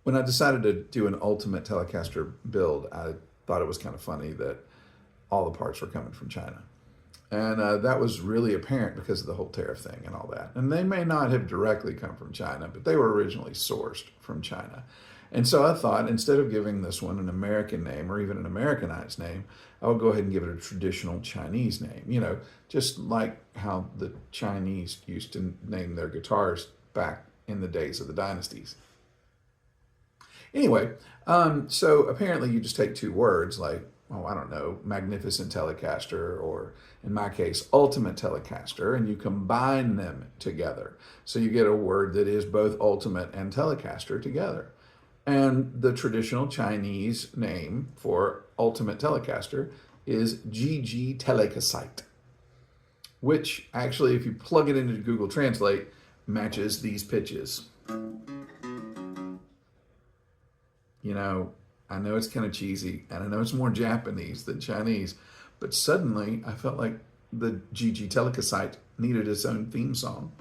When I decided to do an ultimate Telecaster build, I thought it was kind of funny that all the parts were coming from China. And that was really apparent because of the whole tariff thing and all that. And they may not have directly come from China, but they were originally sourced from China. And so I thought, instead of giving this one an American name or even an Americanized name, I would go ahead and give it a traditional Chinese name. You know, just like how the Chinese used to name their guitars back in the days of the dynasties. Anyway, so apparently you just take two words like, oh, I don't know, Magnificent Telecaster, or in my case, Ultimate Telecaster, and you combine them together. So you get a word that is both Ultimate and Telecaster together. And the traditional Chinese name for Ultimate Telecaster is GG Telecaster, which actually, if you plug it into Google Translate, matches these pitches. You know, I know it's kind of cheesy, and I know it's more Japanese than Chinese, but suddenly I felt like the GG Telecaster needed its own theme song.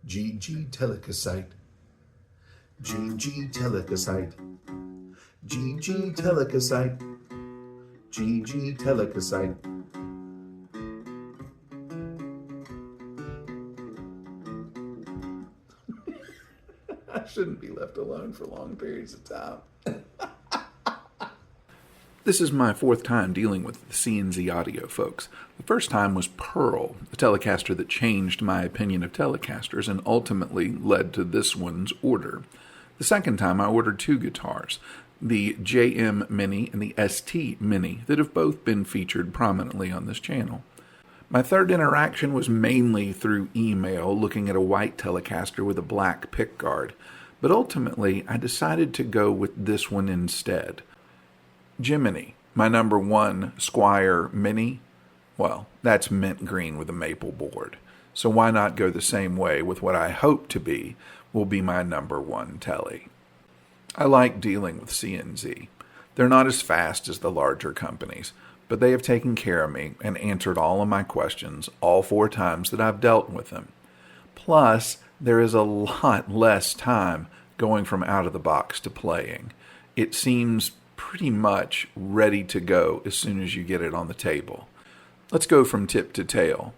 GG Telecaster. GG Telecaster. GG Telecaster. GG Telecaster. I shouldn't be left alone for long periods of time. This is my fourth time dealing with the C&Z audio, folks. The first time was Pearl, the Telecaster that changed my opinion of Telecasters and ultimately led to this one's order. The second time I ordered two guitars, the JM Mini and the ST Mini, that have both been featured prominently on this channel. My third interaction was mainly through email, looking at a white Telecaster with a black pickguard, but ultimately I decided to go with this one instead. Jiminy, my number one Squire Mini, well, that's mint green with a maple board. So why not go the same way with what I hope to be will be my number one Tele. I like dealing with C&Z. They're not as fast as the larger companies, but they have taken care of me and answered all of my questions all 4 times that I've dealt with them. Plus, there is a lot less time going from out of the box to playing. It seems pretty much ready to go as soon as you get it on the table. Let's go from tip to tail.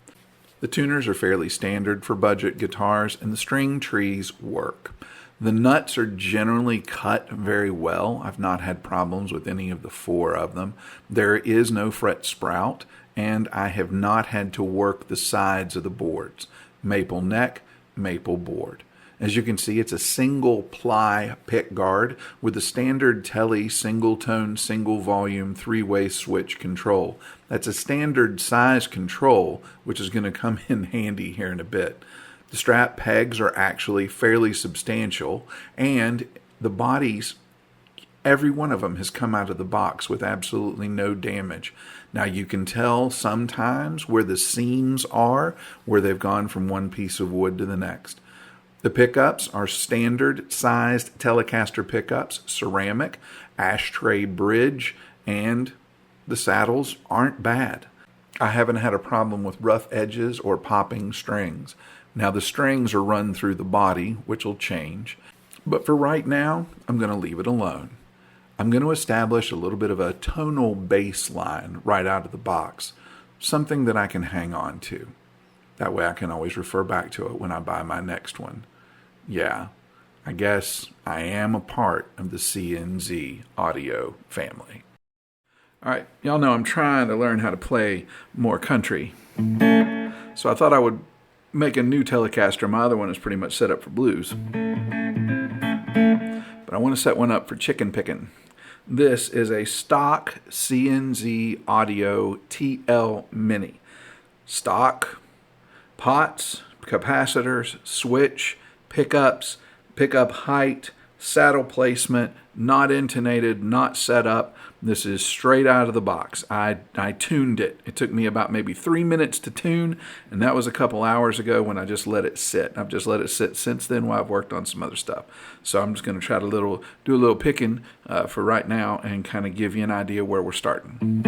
The tuners are fairly standard for budget guitars, and the string trees work. The nuts are generally cut very well. I've not had problems with any of the 4 of them. There is no fret sprout, and I have not had to work the sides of the boards. Maple neck, maple board. As you can see, it's a single ply pick guard with a standard Tele single tone, single volume, 3-way switch control. That's a standard size control, which is going to come in handy here in a bit. The strap pegs are actually fairly substantial, and the bodies, every one of them has come out of the box with absolutely no damage. Now you can tell sometimes where the seams are, where they've gone from one piece of wood to the next. The pickups are standard sized Telecaster pickups, ceramic, ashtray bridge, and the saddles aren't bad. I haven't had a problem with rough edges or popping strings. Now the strings are run through the body, which will change, but for right now, I'm going to leave it alone. I'm going to establish a little bit of a tonal bass line right out of the box, something that I can hang on to. That way I can always refer back to it when I buy my next one. Yeah, I guess I am a part of the C&Z audio family. All right, y'all know I'm trying to learn how to play more country. So I thought I would make a new Telecaster. My other one is pretty much set up for blues. But I want to set one up for chicken picking. This is a stock C&Z audio TL Mini. Stock, pots, capacitors, switch, pickups, pickup height, saddle placement, not intonated, not set up. This is straight out of the box. I tuned it. It took me about maybe 3 minutes to tune, and that was a couple hours ago when I just let it sit. I've just let it sit since then while I've worked on some other stuff. So I'm just going to try to do a little picking for right now and kind of give you an idea where we're starting.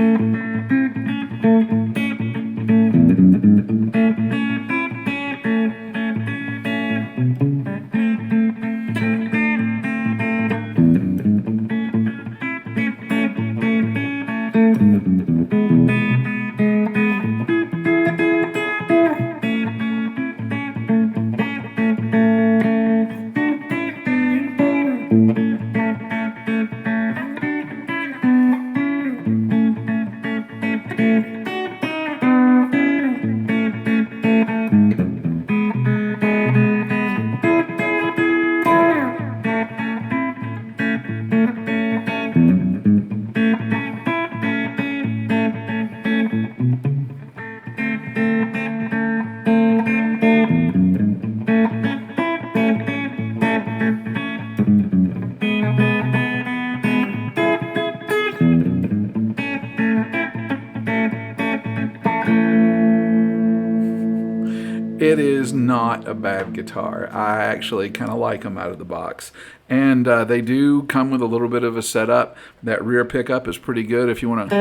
It is not a bad guitar. I actually kind of like them out of the box. And they do come with a little bit of a setup. That rear pickup is pretty good if you want to...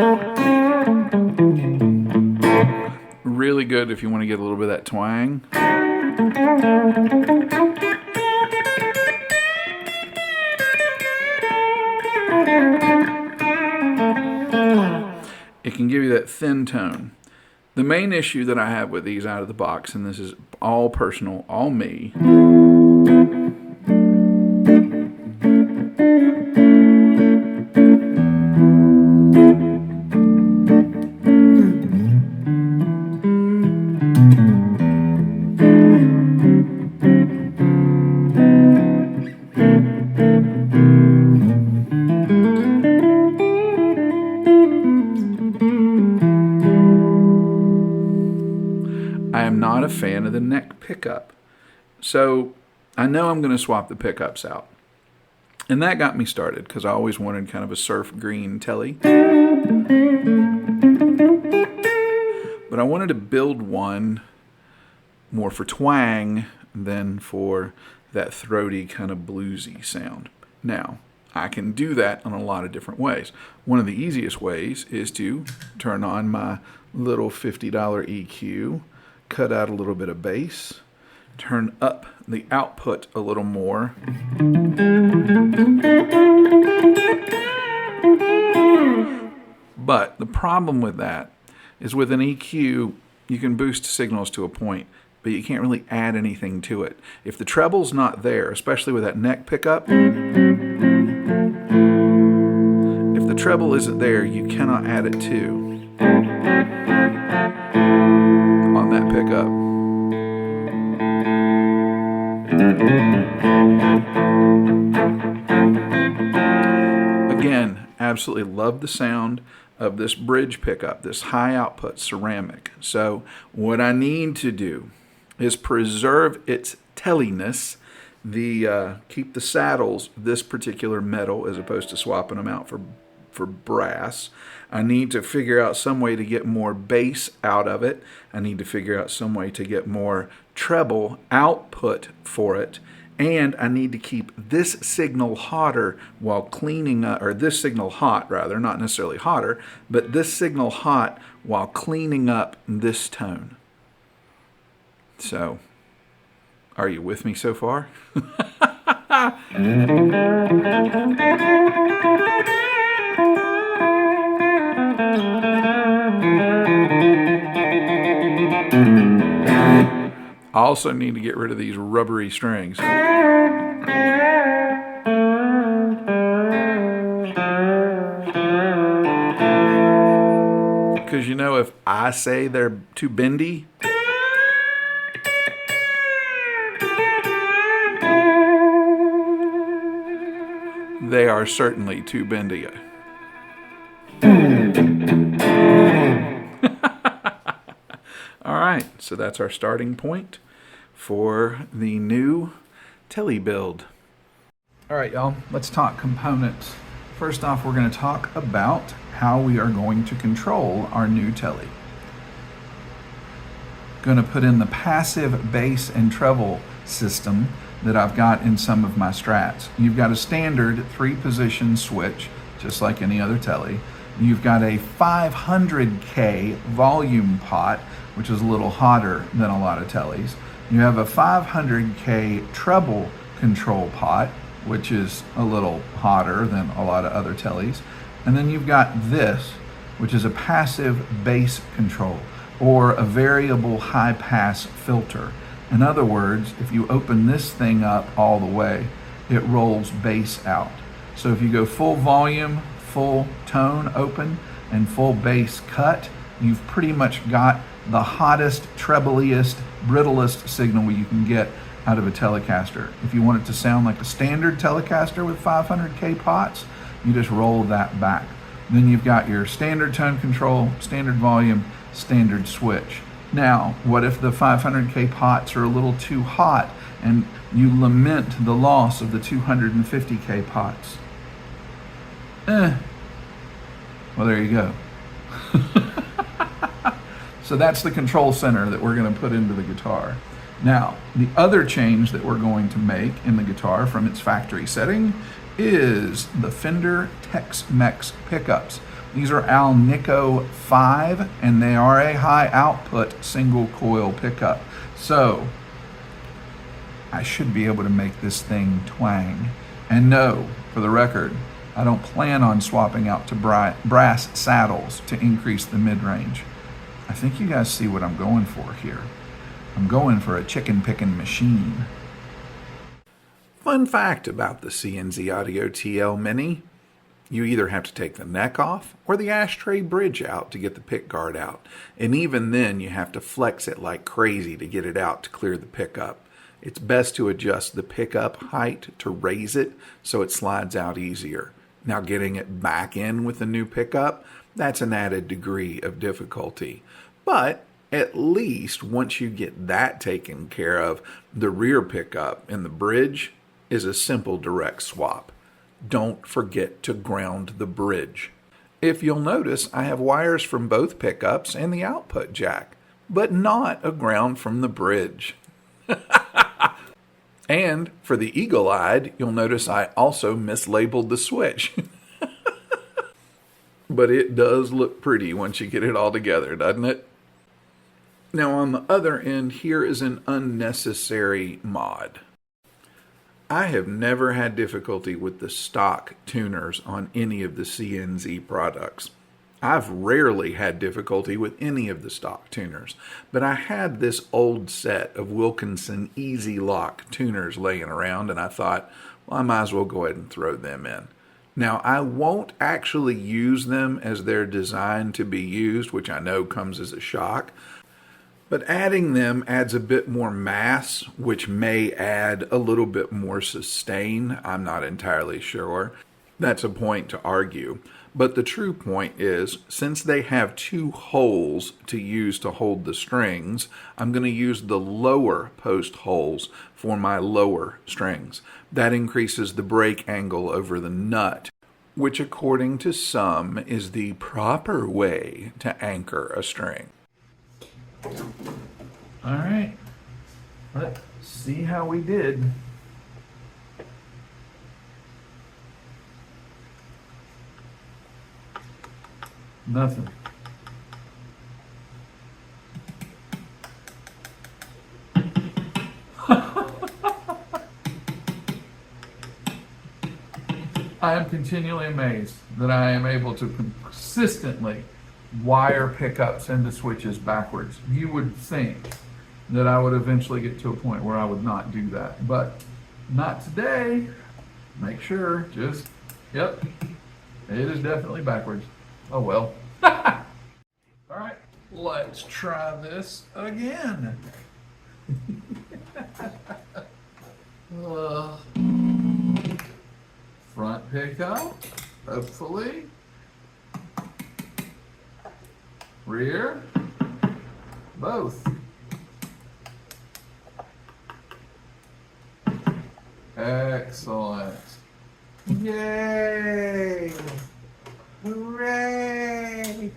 Really good if you want to get a little bit of that twang. It can give you that thin tone. The main issue that I have with these out of the box, and this is all personal, all me, I am not a fan of the neck pickup. So I know I'm going to swap the pickups out. And that got me started because I always wanted kind of a surf green Tele. But I wanted to build one more for twang than for that throaty kind of bluesy sound. Now, I can do that in a lot of different ways. One of the easiest ways is to turn on my little $50 EQ, cut out a little bit of bass, turn up the output a little more, but the problem with that is with an EQ you can boost signals to a point, but you can't really add anything to it. If the treble's not there, especially with that neck pickup, if the treble isn't there, you cannot add it to on that pickup. Again, absolutely love the sound of this bridge pickup, this high output ceramic. So what I need to do is preserve its teliness, keep the saddles this particular metal as opposed to swapping them out for brass. I need to figure out some way to get more bass out of it. I need to figure out some way to get more treble output for it. And I need to keep this signal hotter while cleaning up, or this signal hot rather, not necessarily hotter, but this signal hot while cleaning up this tone. So, are you with me so far? I also need to get rid of these rubbery strings. Because you know, if I say they're too bendy, they are certainly too bendy. All right, so that's our starting point for the new Tele build. All right, y'all, let's talk components. First off, we're going to talk about how we are going to control our new Tele. Going to put in the passive bass and treble system that I've got in some of my Strats. You've got a standard 3-position switch, just like any other Tele. You've got a 500K volume pot, which is a little hotter than a lot of Teles. You have a 500K treble control pot, which is a little hotter than a lot of other Teles. And then you've got this, which is a passive bass control, or a variable high pass filter. In other words, if you open this thing up all the way, it rolls bass out. So if you go full volume, full tone open, and full bass cut, you've pretty much got the hottest, trebliest, brittlest signal you can get out of a Telecaster. If you want it to sound like a standard Telecaster with 500K pots, you just roll that back. Then you've got your standard tone control, standard volume, standard switch. Now, what if the 500K pots are a little too hot and you lament the loss of the 250K pots? Well, there you go. So that's the control center that we're going to put into the guitar. Now, the other change that we're going to make in the guitar from its factory setting is the Fender Tex-Mex pickups. These are Alnico 5, and they are a high output single coil pickup. So I should be able to make this thing twang. And no, for the record, I don't plan on swapping out to brass saddles to increase the mid-range. I think you guys see what I'm going for here. I'm going for a chicken picking machine. Fun fact about the CNZ Audio TL Mini: you either have to take the neck off or the ashtray bridge out to get the pick guard out. And even then, you have to flex it like crazy to get it out to clear the pickup. It's best to adjust the pickup height to raise it so it slides out easier. Now, getting it back in with the new pickup, that's an added degree of difficulty. But at least once you get that taken care of, the rear pickup and the bridge is a simple direct swap. Don't forget to ground the bridge. If you'll notice, I have wires from both pickups and the output jack, but not a ground from the bridge. And for the eagle-eyed, you'll notice I also mislabeled the switch. But it does look pretty once you get it all together, doesn't it? Now on the other end, here is an unnecessary mod. I have never had difficulty with the stock tuners on any of the CNZ products. I've rarely had difficulty with any of the stock tuners, but I had this old set of Wilkinson Easy Lock tuners laying around, and I thought, well, I might as well go ahead and throw them in. Now, I won't actually use them as they're designed to be used, which I know comes as a shock, but adding them adds a bit more mass, which may add a little bit more sustain. I'm not entirely sure. That's a point to argue. But the true point is, since they have 2 holes to use to hold the strings, I'm going to use the lower post holes for my lower strings. That increases the break angle over the nut, which according to some is the proper way to anchor a string. All right, let's see how we did. Nothing. I am continually amazed that I am able to consistently wire pickups into switches backwards. You would think that I would eventually get to a point where I would not do that, but not today. Make sure, yep, it is definitely backwards. Oh well. All right, let's try this again. Front pickup, hopefully. Rear, both. Excellent. Yay! Hooray!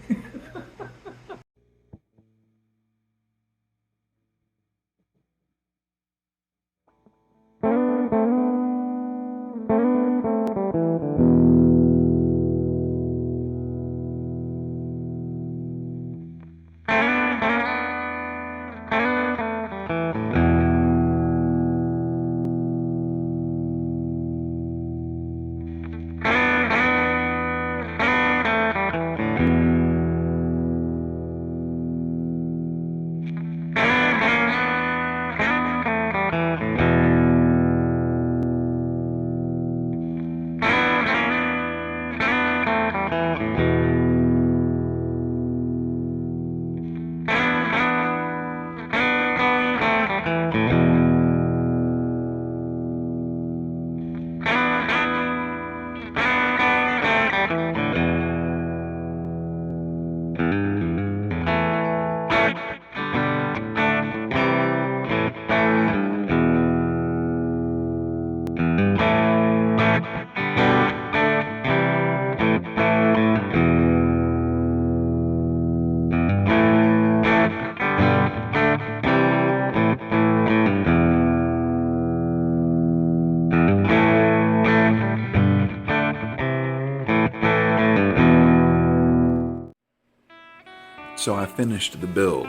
So I finished the build,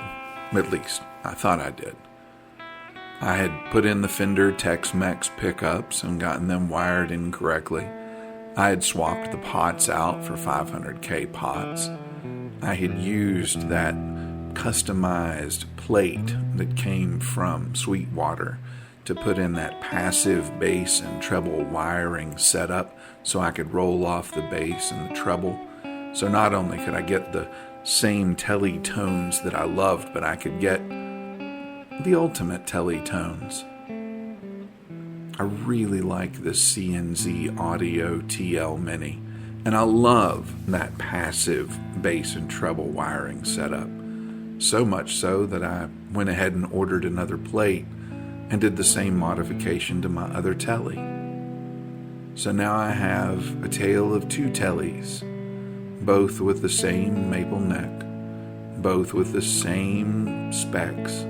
at least I thought I did. I had put in the Fender Tex-Mex pickups and gotten them wired in correctly. I had swapped the pots out for 500K pots. I had used that customized plate that came from Sweetwater to put in that passive bass and treble wiring setup so I could roll off the bass and the treble. So not only could I get the same Tele tones that I loved, but I could get the ultimate Tele tones. I really like this CNZ Audio TL Mini, and I love that passive bass and treble wiring setup. So much so that I went ahead and ordered another plate and did the same modification to my other Tele. So now I have a tale of two Teles, both with the same maple neck, both with the same specs,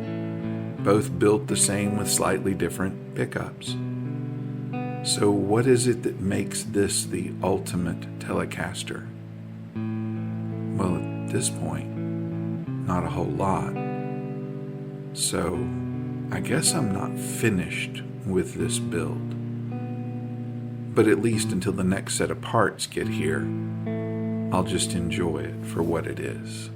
both built the same with slightly different pickups. So what is it that makes this the ultimate Telecaster? Well, at this point, not a whole lot. So I guess I'm not finished with this build. But at least until the next set of parts get here, I'll just enjoy it for what it is.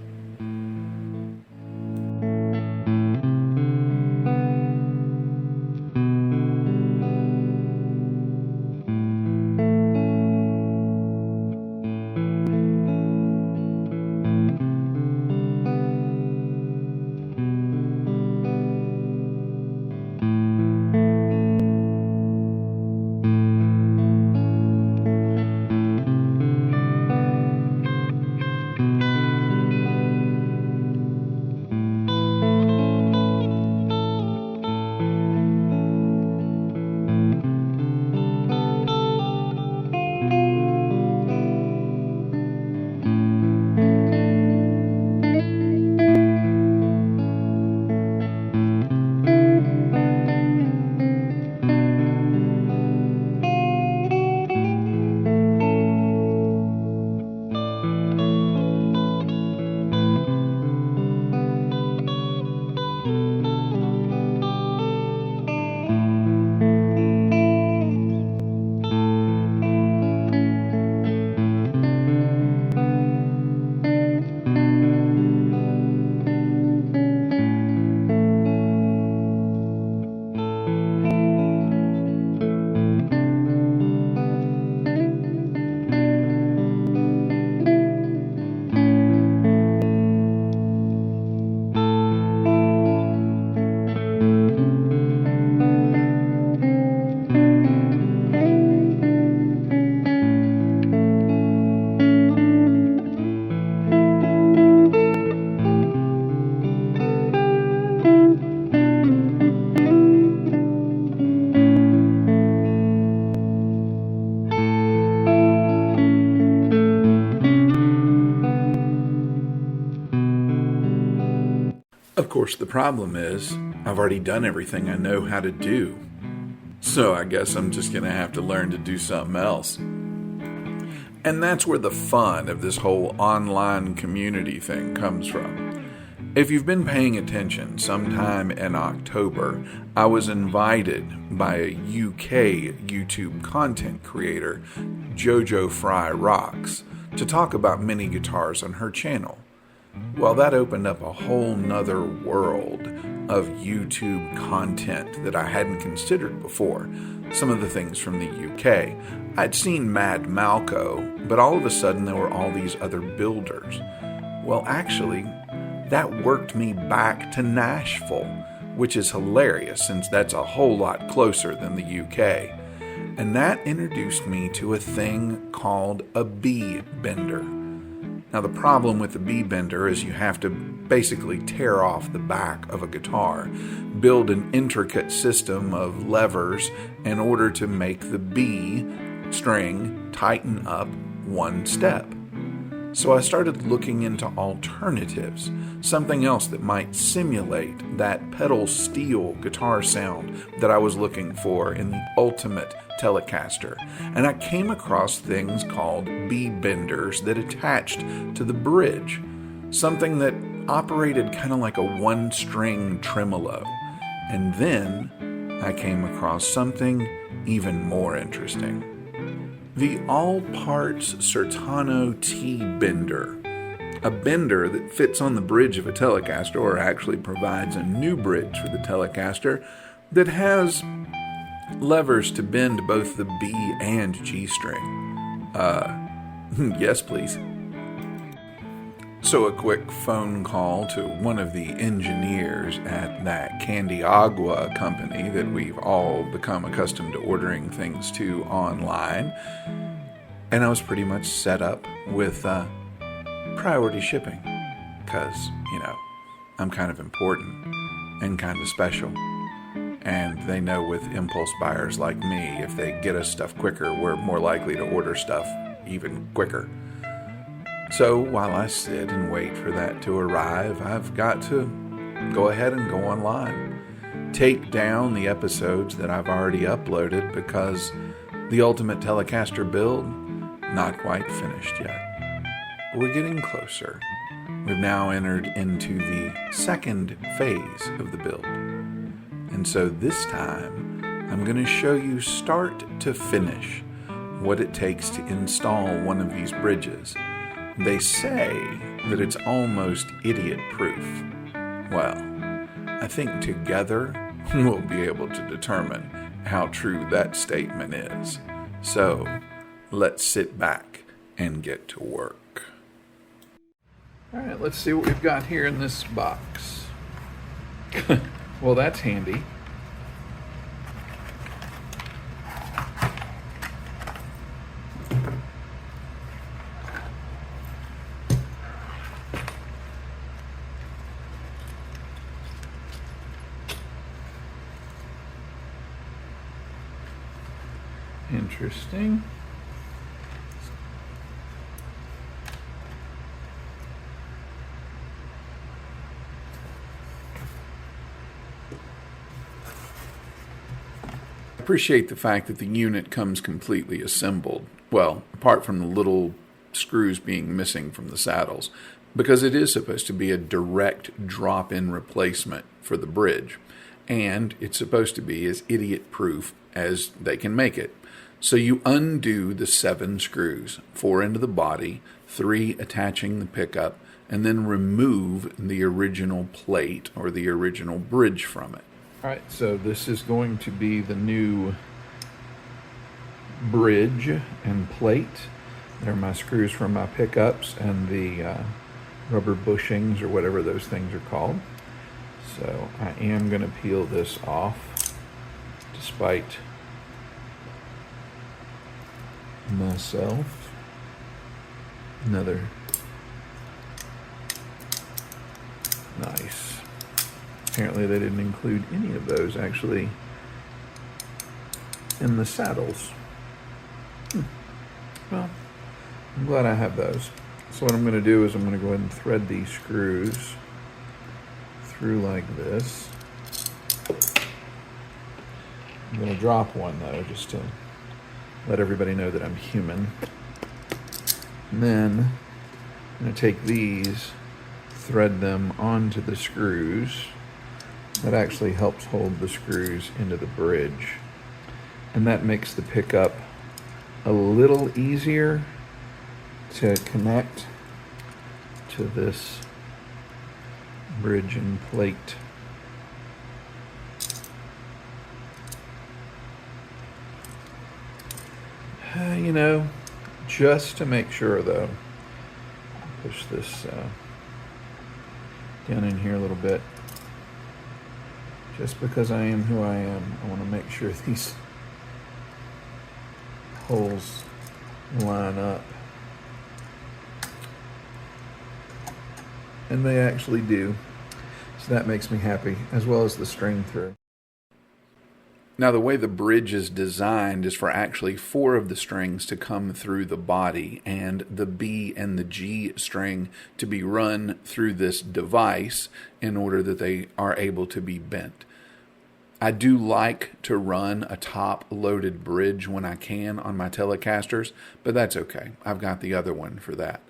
course, the problem is I've already done everything I know how to do. So I guess I'm just going to have to learn to do something else. And that's where the fun of this whole online community thing comes from. If you've been paying attention, sometime in October, I was invited by a UK YouTube content creator, Jojo Fry Rocks, to talk about mini guitars on her channel. Well, that opened up a whole nother world of YouTube content that I hadn't considered before. Some of the things from the UK. I'd seen Mad Malco, but all of a sudden there were all these other builders. Well, actually, that worked me back to Nashville, which is hilarious since that's a whole lot closer than the UK. And that introduced me to a thing called a B-bender. Now, the problem with the B-bender is you have to basically tear off the back of a guitar, build an intricate system of levers in order to make the B string tighten up one step. So I started looking into alternatives, something else that might simulate that pedal steel guitar sound that I was looking for in the ultimate Telecaster. And I came across things called B-benders that attached to the bridge, something that operated kind of like a one-string tremolo. And then I came across something even more interesting. The all-parts Certano T-bender, a bender that fits on the bridge of a Telecaster, or actually provides a new bridge for the Telecaster that has levers to bend both the B and G string. Yes, please. So a quick phone call to one of the engineers at that Candy Agua company that we've all become accustomed to ordering things to online. And I was pretty much set up with priority shipping because, I'm kind of important and kind of special. And they know with impulse buyers like me, if they get us stuff quicker, we're more likely to order stuff even quicker. So while I sit and wait for that to arrive, I've got to go ahead and go online. Take down the episodes that I've already uploaded because the Ultimate Telecaster build, not quite finished yet. We're getting closer. We've now entered into the second phase of the build. And so this time, I'm going to show you start to finish what it takes to install one of these bridges. They say that it's almost idiot-proof. Well, I think together we'll be able to determine how true that statement is. So, let's sit back and get to work. All right, let's see what we've got here in this box. Well, that's handy. Interesting. I appreciate the fact that the unit comes completely assembled. Well, apart from the little screws being missing from the saddles, because it is supposed to be a direct drop-in replacement for the bridge, and it's supposed to be as idiot-proof as they can make it. So you undo the 7 screws, 4 into the body, 3 attaching the pickup, and then remove the original plate or the original bridge from it. All right, so this is going to be the new bridge and plate. There are my screws from my pickups and the rubber bushings or whatever those things are called. So I am going to peel this off despite myself. Another nice. Apparently they didn't include any of those actually in the saddles. Well, I'm glad I have those. So what I'm going to do is I'm going to go ahead and thread these screws through like this. I'm going to drop one though, just to let everybody know that I'm human. And then I'm going to take these, thread them onto the screws. That actually helps hold the screws into the bridge. And that makes the pickup a little easier to connect to this bridge and plate. You know, just to make sure though, push this down in here a little bit. Just because I am who I am, I want to make sure these holes line up. And they actually do. So that makes me happy, as well as the string through. Now, the way the bridge is designed is for actually 4 of the strings to come through the body and the B and the G string to be run through this device in order that they are able to be bent. I do like to run a top-loaded bridge when I can on my Telecasters, but that's okay. I've got the other one for that.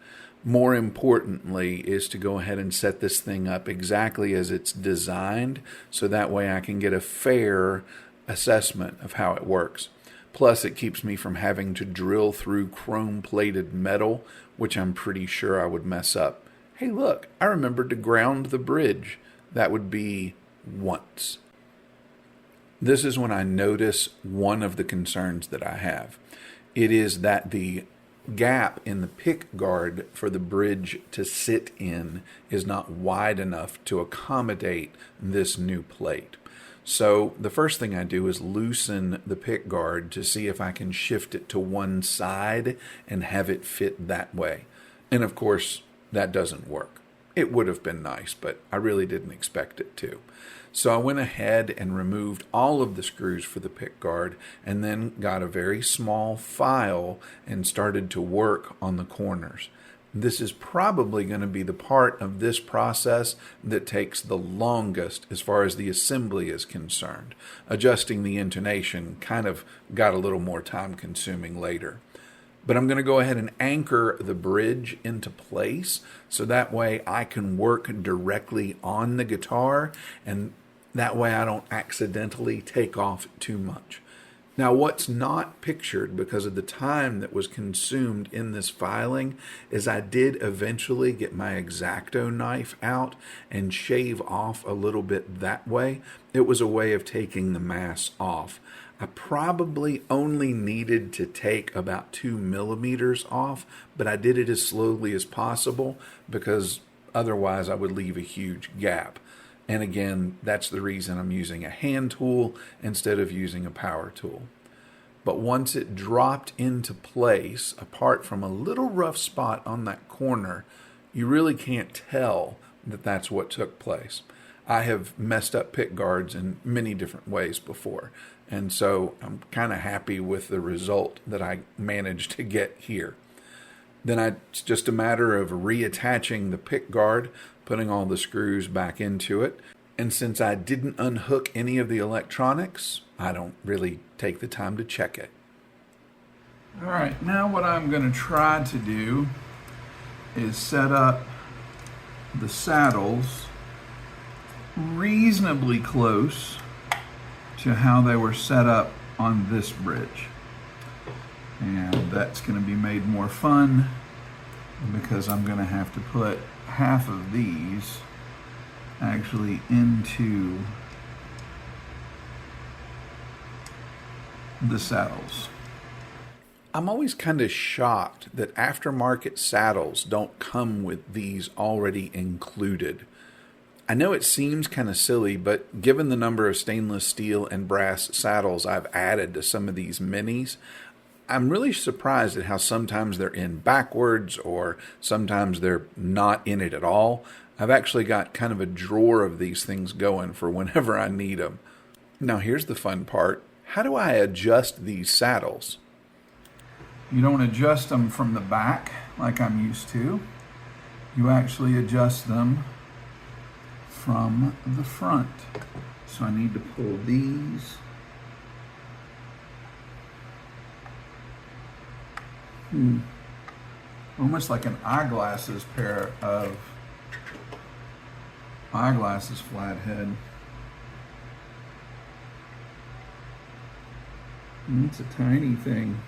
More importantly is to go ahead and set this thing up exactly as it's designed, so that way I can get a fair assessment of how it works. Plus, it keeps me from having to drill through chrome-plated metal, which I'm pretty sure I would mess up. Hey, look, I remembered to ground the bridge. That would be once. This is when I notice one of the concerns that I have. It is that the gap in the pick guard for the bridge to sit in is not wide enough to accommodate this new plate. So the first thing I do is loosen the pick guard to see if I can shift it to one side and have it fit that way. And of course, that doesn't work. It would have been nice, but I really didn't expect it to. So I went ahead and removed all of the screws for the pick guard and then got a very small file and started to work on the corners. This is probably going to be the part of this process that takes the longest as far as the assembly is concerned. Adjusting the intonation kind of got a little more time consuming later. But I'm going to go ahead and anchor the bridge into place so that way I can work directly on the guitar, and that way I don't accidentally take off too much. Now, what's not pictured because of the time that was consumed in this filing is I did eventually get my X-Acto knife out and shave off a little bit that way. It was a way of taking the mass off. I probably only needed to take about 2 millimeters off, but I did it as slowly as possible because otherwise I would leave a huge gap. And again, that's the reason I'm using a hand tool instead of using a power tool. But once it dropped into place, apart from a little rough spot on that corner, you really can't tell that that's what took place. I have messed up pick guards in many different ways before, and so I'm kind of happy with the result that I managed to get here. Then it's just a matter of reattaching the pick guard, putting all the screws back into it. And since I didn't unhook any of the electronics, I don't really take the time to check it. All right, now what I'm going to try to do is set up the saddles reasonably close to how they were set up on this bridge. And that's going to be made more fun because I'm going to have to put half of these actually into the saddles. I'm always kind of shocked that aftermarket saddles don't come with these already included. I know it seems kind of silly, but given the number of stainless steel and brass saddles I've added to some of these minis, I'm really surprised at how sometimes they're in backwards or sometimes they're not in it at all. I've actually got kind of a drawer of these things going for whenever I need them. Now here's the fun part. How do I adjust these saddles? You don't adjust them from the back like I'm used to. You actually adjust them from the front. So I need to pull these. Almost like an eyeglasses pair of eyeglasses flathead. It's a tiny thing.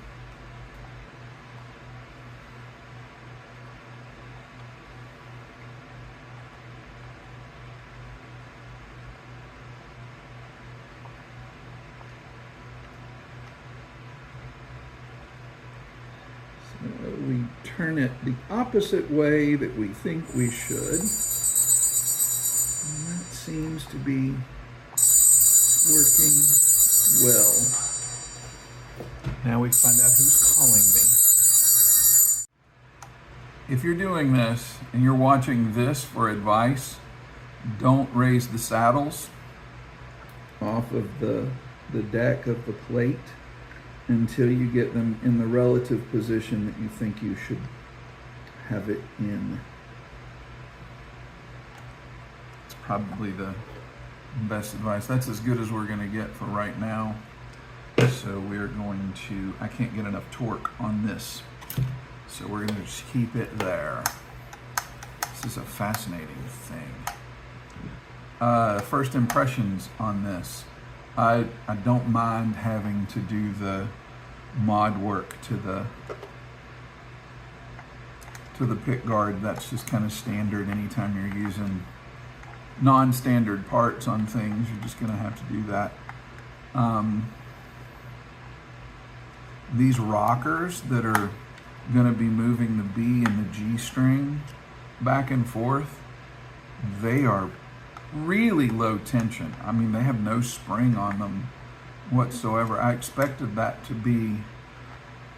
We turn it the opposite way that we think we should. And that seems to be working well. Now we find out who's calling me. If you're doing this and you're watching this for advice, don't raise the saddles off of the deck of the plate until you get them in the relative position that you think you should have it in. It's probably the best advice. That's as good as we're going to get for right now. So we're going to, I can't get enough torque on this. So we're going to just keep it there. This is a fascinating thing. First impressions on this. I don't mind having to do the mod work to the pick guard. That's just kind of standard anytime you're using non-standard parts on things. You're just going to have to do that. These rockers that are going to be moving the B and the G string back and forth, they are really low tension. I mean, they have no spring on them whatsoever. I expected that to be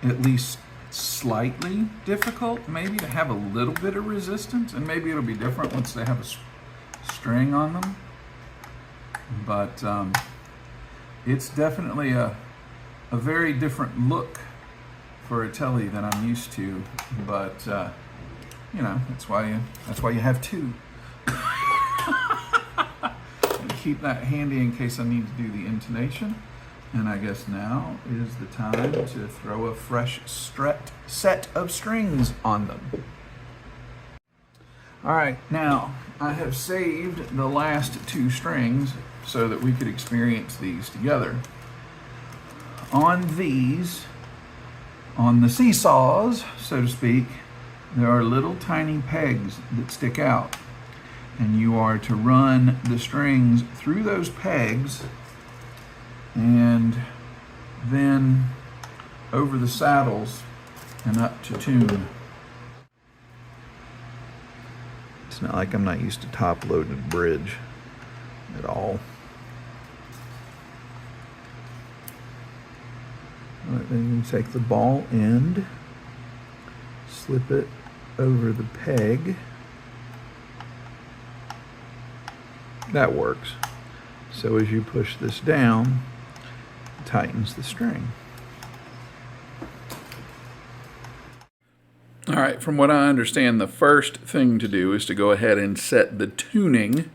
at least slightly difficult, maybe to have a little bit of resistance, and maybe it'll be different once they have a string on them. But it's definitely a very different look for a Tele than I'm used to. But you know, that's why you have two. Keep that handy in case I need to do the intonation. And I guess now is the time to throw a fresh set of strings on them. All right, now I have saved the last two strings so that we could experience these together. On these, on the seesaws, so to speak, there are little tiny pegs that stick out. And you are to run the strings through those pegs and then over the saddles and up to tune. It's not like I'm not used to top-loaded bridge at all. All right, then you take the ball end, slip it over the peg. That works. So as you push this down, it tightens the string. All right, from what I understand, the first thing to do is to go ahead and set the tuning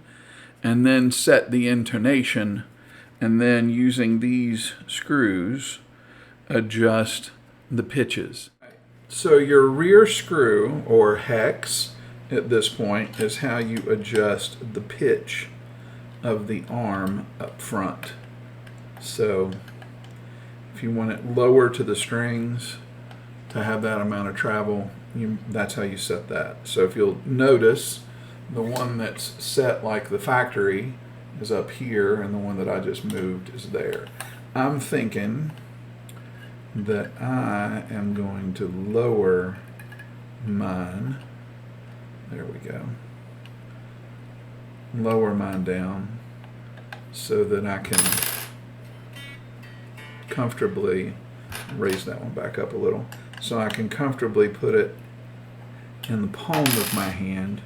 and then set the intonation, and then using these screws, adjust the pitches. So your rear screw, or hex, at this point, is how you adjust the pitch of the arm up front. So if you want it lower to the strings to have that amount of travel, that's how you set that. So if you'll notice, the one that's set like the factory is up here, and the one that I just moved is there. I'm thinking that I am going to lower mine. There we go. Lower mine down so that I can comfortably raise that one back up a little, so I can comfortably put it in the palm of my hand.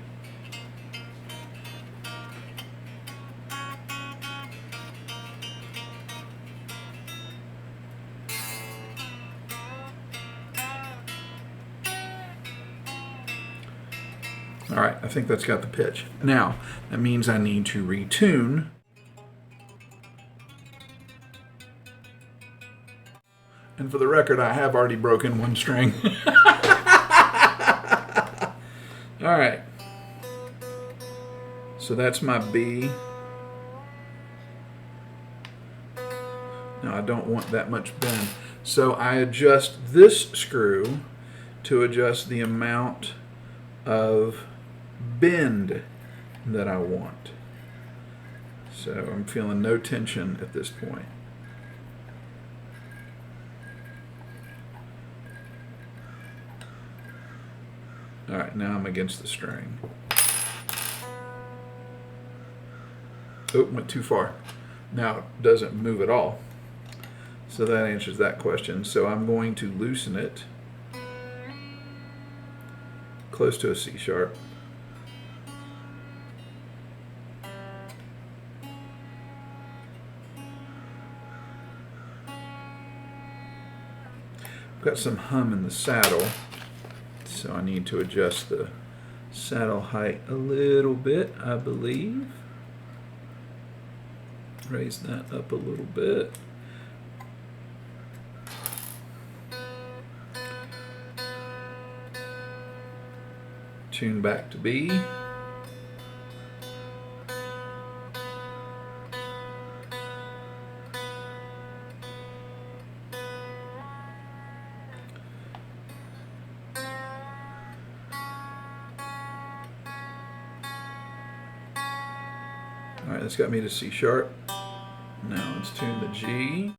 All All right, I think that's got the pitch. Now, that means I need to retune. And for the record, I have already broken one string. All right. So that's my B. Now I don't want that much bend. So I adjust this screw to adjust the amount of bend that I want. So I'm feeling no tension at this point. All right, now I'm against the string. Oh, went too far. Now it doesn't move at all. So that answers that question. So I'm going to loosen it close to a C sharp. I've got some hum in the saddle, so I need to adjust the saddle height a little bit, I believe. Raise that up a little bit. Tune back to B. All right, that's got me to C sharp. Now let's tune the G.